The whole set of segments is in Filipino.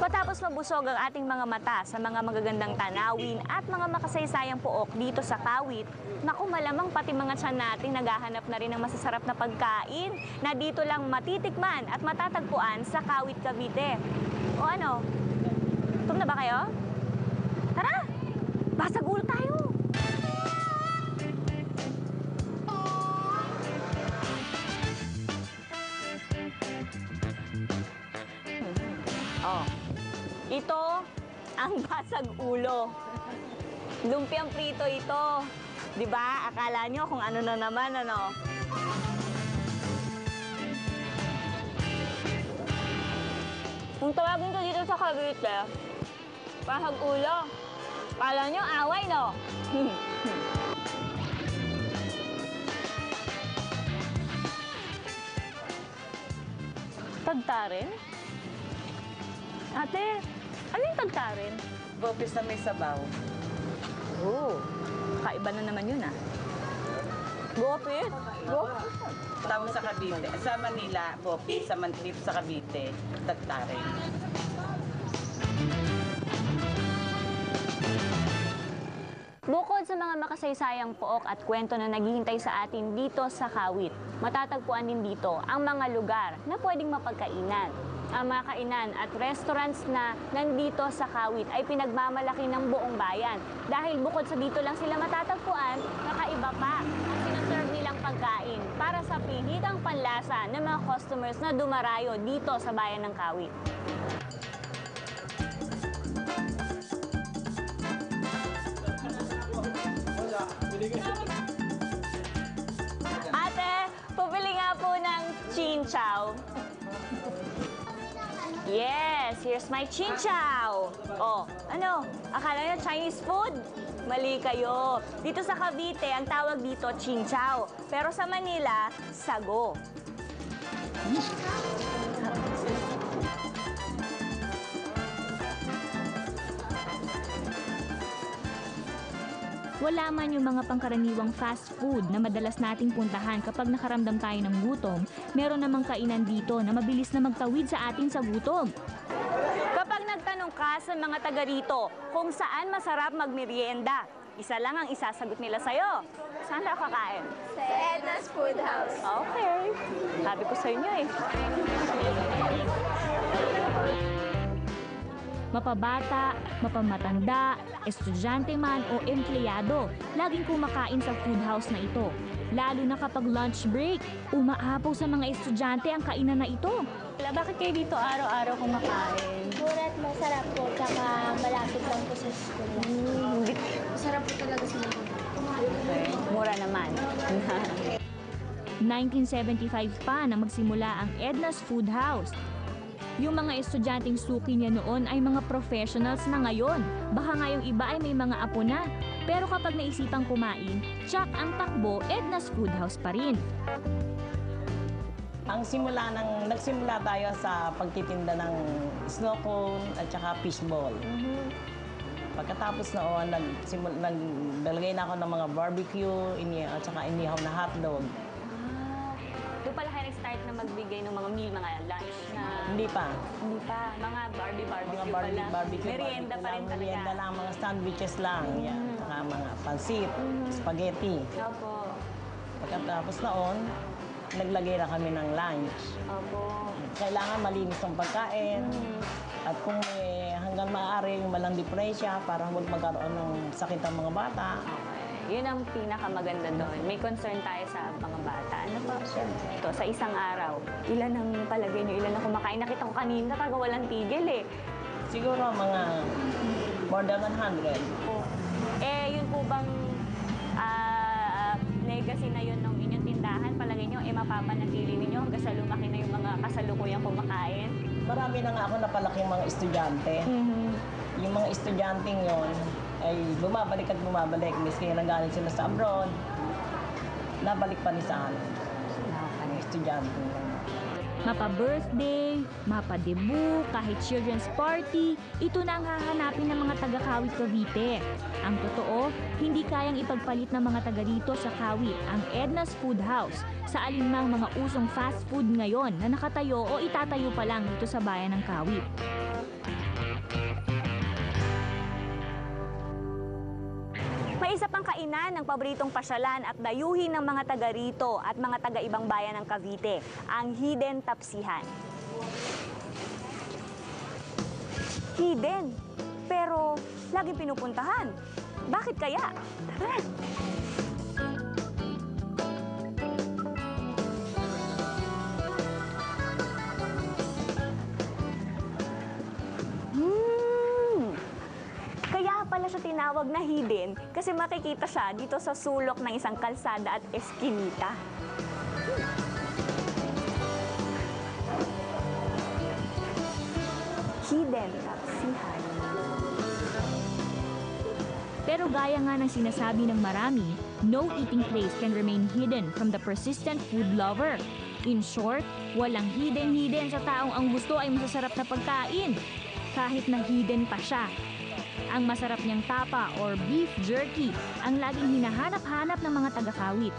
Matapos mabusog ang ating mga mata sa mga magagandang tanawin at mga makasaysayang pook dito sa Kawit, naku malamang pati mga tiyan natin naghahanap na rin ng masasarap na pagkain na dito lang matitikman at matatagpuan sa Kawit, Cavite. O ano? Gutom na ba kayo? Tara! Basag ulo tayo! Oh, ito ang basag ulo. Lumpiang prito ito. 'Di ba? Akala nyo kung ano na naman, ano? Kung tawagin ko dito sa Cavite, basag ulo. Akala nyo away, no? Tagtarin? Ate, ano yung tagtarin? Bopis na may sabaw. Oo, kaiba na naman yun, ah. Gopit? Gopit? Tawag sa Cavite. Sa Manila, bopis. Dito sa Cavite, tagtarin. Bukod sa mga makasaysayang pook at kwento na naghihintay sa atin dito sa Kawit, matatagpuan din dito ang mga lugar na pwedeng mapagkainan. Ang mga kainan at restaurants na nandito sa Kawit ay pinagmamalaki ng buong bayan. Dahil bukod sa dito lang sila matatagpuan, kakaiba pa ang sinaserve nilang pagkain para sa pihitang panlasa ng mga customers na dumarayo dito sa bayan ng Kawit. Ate, pabili nga po ng chinchaw. Yes, here's my chinchaw. Oh, ano? Akala nyo Chinese food? Mali kayo. Dito sa Cavite, ang tawag dito chinchaw. Pero sa Manila, sago. Wala man yung mga pangkaraniwang fast food na madalas nating puntahan kapag nakaramdam tayo ng gutom, meron namang kainan dito na mabilis na magtawid sa atin sa gutom. Kapag nagtanong ka sa mga taga rito kung saan masarap magmerienda, isa lang ang isasagot nila sa'yo. Saan ka kakain? Sa Edna's Food House. Okay. Sabi ko sa inyo eh. Mapabata, mapamatanda, estudyante man o empleyado, laging kumakain sa food house na ito. Lalo na kapag lunch break, umaapaw sa mga estudyante ang kainan na ito. Bakit kayo dito araw-araw kumakain? Mura at masarap po, tsaka malapit lang po sa school. Masarap po talaga sila. Okay. Mura naman. 1975 pa na magsimula ang Edna's Food House. Yung mga estudyanteng suki niya noon ay mga professionals na ngayon. Baka nga yung iba ay may mga apo na. Pero kapag naisipang kumain, tsak ang takbo, Edna's Food House pa rin. Nagsimula tayo sa pagtitinda ng snow cone at saka fishball. Pagkatapos noon, nagdalagay na ako ng mga barbecue at saka inihaw na hotdog. Doon pala kayo nag-start na magbigay ng mga meal, mga lunch na... Hindi pa. Hindi pa. Mga barbecue pala. Barbecue. Merienda pa rin talaga. Merienda lang, mga sandwiches lang. Yan. Saka mga pansit, spaghetti. Opo. Pagkatapos noon, naglagay na kami ng lunch. Opo. Kailangan malinis ang pagkain. At kung may hanggang maaari yung malang diferensya para huwag magkaroon ng sakit ang mga bata. Yun ang pinakamaganda doon. May concern tayo sa mga bata. Ano pa? Ito, sa isang araw, ilan ang palagay nyo, ilan ang kumakain? Nakita ko kanina, taga walang tigil eh. Siguro mga more than 100. Yun po bang legacy na yun ng inyong tindahan? Palagay nyo, mapapanatili ninyo hanggang sa lumaki na yung mga kasalukuyang kumakain? Marami na nga ako napalaking mga estudyante. Yung mga estudyanteng yon ay bumabalik at bumabalik. Miski nanggaling sila sa abroad, nabalik pa ni sa amin. Ang estudyante. Mapa-birthday, mapa-debut, kahit children's party, ito na ang hahanapin ng mga taga-Kawit Cavite. Ang totoo, hindi kayang ipagpalit ng mga taga rito sa Kawit ang Edna's Food House sa alinmang mga usong fast food ngayon na nakatayo o itatayo pa lang dito sa bayan ng Kawit. Isa pang kainan ng paboritong pasyalan at dayuhin ng mga taga rito at mga taga-ibang bayan ng Cavite, ang Hidden Tapsihan. Hidden, pero laging pinupuntahan. Bakit kaya? Tara! Kaya pala siya tinawag na hidden kasi makikita siya dito sa sulok ng isang kalsada at eskinita. Hidden Tapsihan. Pero gaya nga ng sinasabi ng marami, no eating place can remain hidden from the persistent food lover. In short, walang hidden sa taong ang gusto ay masasarap na pagkain, kahit na hidden pa siya. Ang masarap niyang tapa or beef jerky ang laging hinahanap-hanap ng mga taga-Kawit.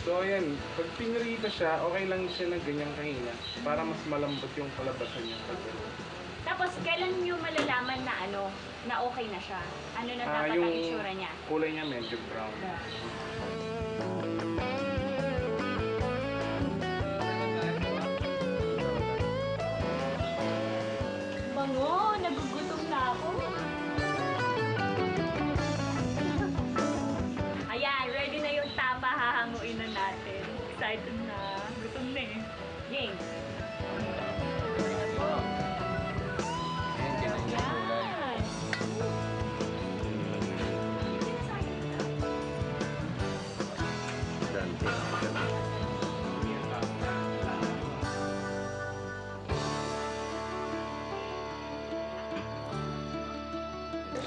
So ayan, pag pinrito siya, okay lang siya na ganyang kahina para mas malambot yung kalabasan niya. Tapos, kailan niyo malalaman na na okay na siya? Ano na dapat ang itsura niya? Kulay niya medyo brown. Bango! Nagugutom na ako! Ayan, ready na yung tapa. Hahanguin na natin. Excited na. Gutom na eh. James. Ayan.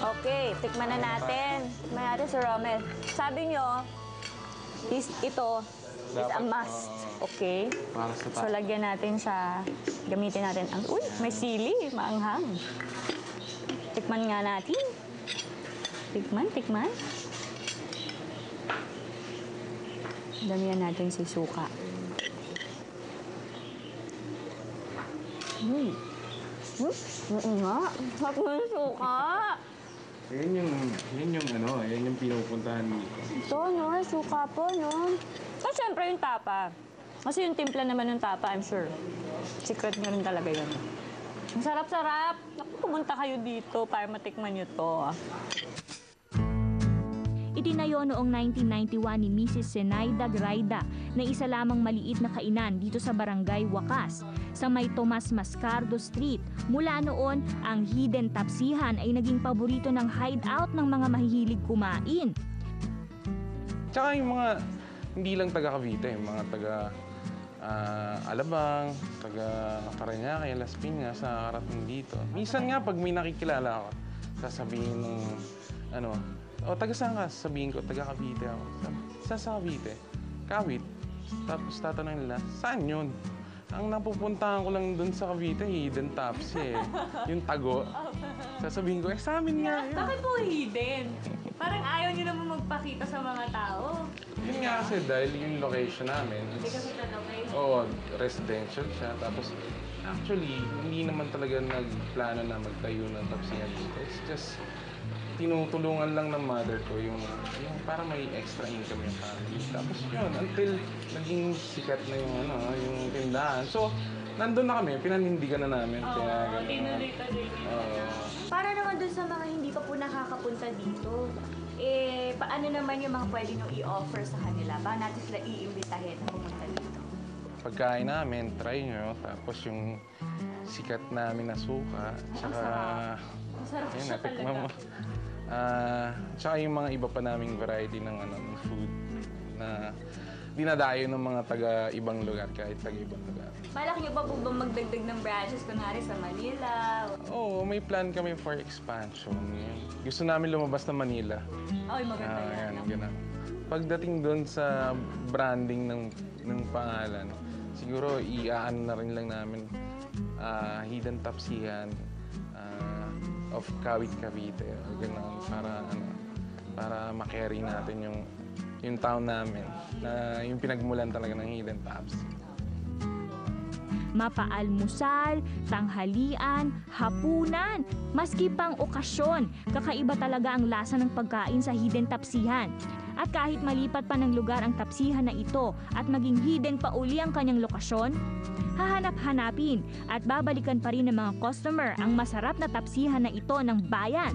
Okay, tikman na natin. Tikman natin si Romel. Sabi nyo, ito is a must. Okay? Para sa So, lagyan natin siya. Gamitin natin ang... Uy, may sili. Maanghang. Tikman nga natin. Tikman. Damihan natin si suka. Nga. Sarap ng suka. Yan yung pinupuntahan dito. Ito, no? Suka po, no? At syempre yung tapa. Kasi yung timpla naman ng tapa, I'm sure. Secret nyo rin talaga yun. Ang sarap-sarap. Naku, pumunta kayo dito para matikman nyo to. Itinayo noong 1991 ni Mrs. Zenaida Graida na isa lamang maliit na kainan dito sa Barangay Wakas sa may Tomas Mascardo Street. Mula noon, ang Hidden Tapsihan ay naging paborito ng hideout ng mga mahihilig kumain. Tsaka yung mga, hindi lang taga Cavite, mga taga Alabang, taga Parañaque, Las Piñas, nakakarating dito. Minsan nga, pag may nakikilala ako, sasabihin ng, taga saan ka? Sabihin ko, taga Cavite ako. Saan sa Cavite? Kawit. Tapos tatanungin nila, saan yun? Ang napupuntahan ko lang dun sa Cavite, Hidden Tapsi eh. Yung tago. Sasabihin ko, sa amin nga yun. Bakit po hidden? Parang ayaw nyo naman magpakita sa mga tao. Yun nga kasi dahil yung location namin. Hindi kasi talaga Oo, residential siya. Tapos, actually, hindi naman talaga nagplano na magtayo ng tapsihan dito. It's just, tinutulungan lang ng mother ko yung para may extra income yung family. Tapos yun, until naging sikat na yung tindahan. So, nandun na kami, pinanindigan na namin. tinuloy-tuloy. Para naman dun sa mga hindi pa po nakakapunta dito, paano naman yung mga pwede nyo i-offer sa kanila? Paano natin sila iimbitahin na pumunta dito? Pagkain namin, try nyo. Tapos yung sikat namin na suka. Tsaka, Masarap yun, siya natikman mo. talaga. Tsaka yung mga iba pa naming variety ng food na dinadayo ng mga taga-ibang lugar, kahit taga-ibang lugar. Balak nyo ba po ba magdagdag ng branches, kunwari sa Manila? Oo, may plan kami for expansion. Gusto namin lumabas na Manila. Ay, maganda yan. Ganun. Pagdating doon sa branding ng pangalan, siguro i-aan na rin lang namin Hidden Tapsihan of Kawit Cavite. Ganun, para ma-carry natin yung town namin na yung pinagmulan talaga ng Hidden Taps. Mapaalmusal, tanghalian, hapunan, maski pang okasyon, kakaiba talaga ang lasa ng pagkain sa Hidden Tapsihan. At kahit malipat pa ng lugar ang tapsihan na ito at maging hidden pa uli ang kanyang lokasyon, hahanap-hanapin at babalikan pa rin ng mga customer ang masarap na tapsihan na ito ng bayan.